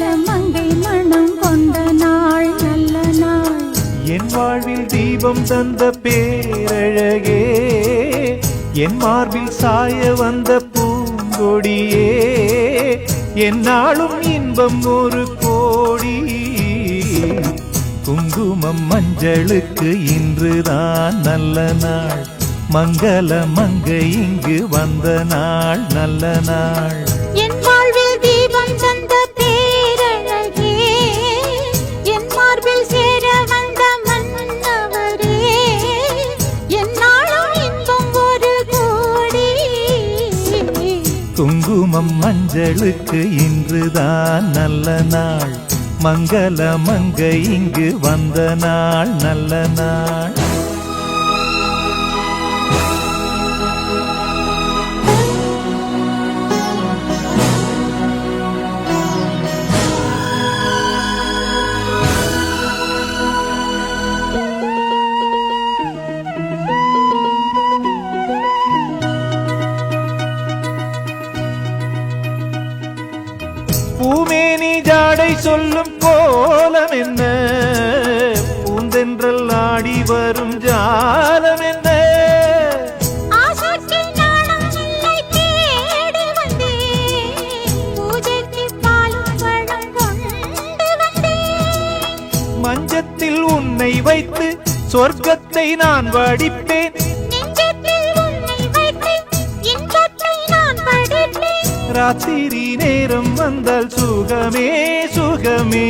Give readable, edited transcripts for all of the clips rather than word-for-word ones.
மங்கள மங்கை மனம் கொண்ட நாள் நல்ல நாள். என் வாழ்வில் தீபம் தந்த பேரழகே, என் மார்பில் சாய வந்த பூங்கொடியே, என்னாலும் இன்பம் ஒரு கோடி. குங்குமம் மஞ்சளுக்கு இன்றுதான் நல்ல நாள், மங்கள மங்கை இங்கு வந்த நாள் நல்ல நாள். என் வாழ்வில் தீபம் தந்த பேரழகே, என் மார்பில் சேர வந்த மன்னவரே, என்னாலும் இன்பம் ஒரு கோடி. குங்குமம் மஞ்சளுக்கு இன்றுதான் நல்ல நாள், மங்கள மங்கை இங்கு வந்த நாள் நல்ல நாள். பூமேனி ஜாடை சொல்லும் கோலம் என்ன, பூந்தென்றல் ஆடி வரும் ஜாலம் என்ன. மஞ்சத்தில் உன்னை வைத்து சொர்க்கத்தை நான் வடிப்பேன், ராத்திரி நேரம் வந்தால் சுகமே சுகமே.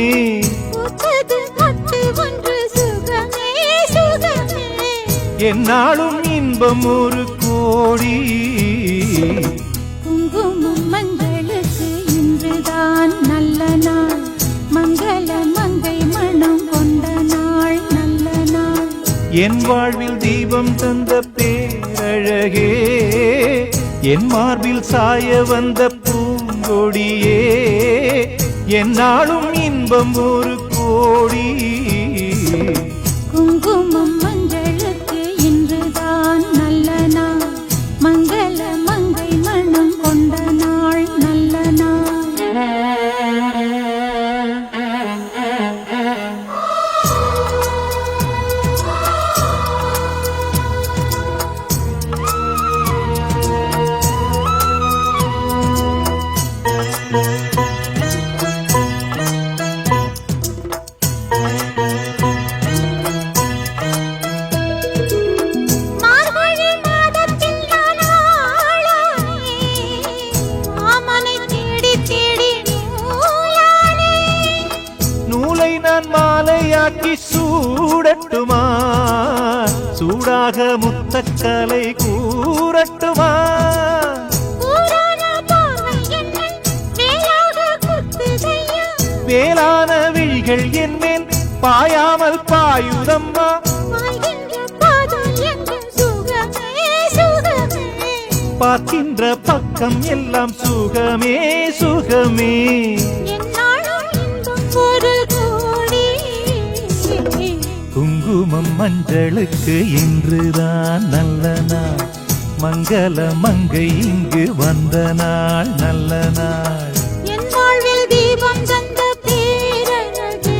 என்னாலும் இன்பம் ஒரு கோடி. குங்குமம் மங்களுக்கு இன்றுதான் நல்ல நாள், மங்கள மங்கை மனம் கொண்ட நாள் நல்ல நாள். என் வாழ்வில் தீபம் தந்த பேரழகே, என் மார்பில் சாய வந்த பூங்கொடியே, என்னாலும் இன்பம் ஒரு கோடி. குங்குமம் மஞ்சளுக்கு இன்றுதான் நல்ல நாள், மங்கள மங்கை மனம் கொண்ட நாள் நல்ல நாள். நான் மாலையாக்கி சூடட்டுமா, சூடாக முத்தக்கலை கூறட்டுமா. வேளான விழிகள் என் மேல் பாயாமல் பாயுதம்மா, பார்க்கின்ற பக்கம் எல்லாம் சுகமே சுகமே. குங்குமம் மஞ்சளுக்கு இன்றுதான் நல்ல நாள், மங்கள மங்கை இங்கு வந்த நாள் நல்ல நாள். என் வாழ்வில் தீபம் தந்த பேரழகே,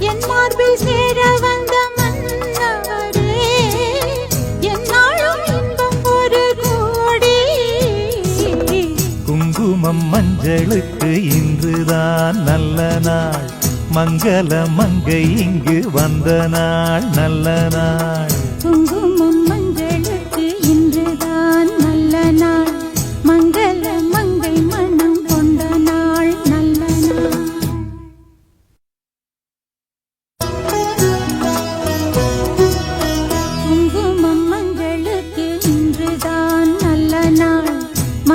என் மார்பில் சேர வந்த மன்னவரே, என்னாலும் இன்பம் ஒரு கோடி. குங்குமம் மஞ்சளுக்கு இன்றுதான் நல்ல நாள், மங்கள மங்கை இங்கு வந்த நாள் நல்ல நாள்.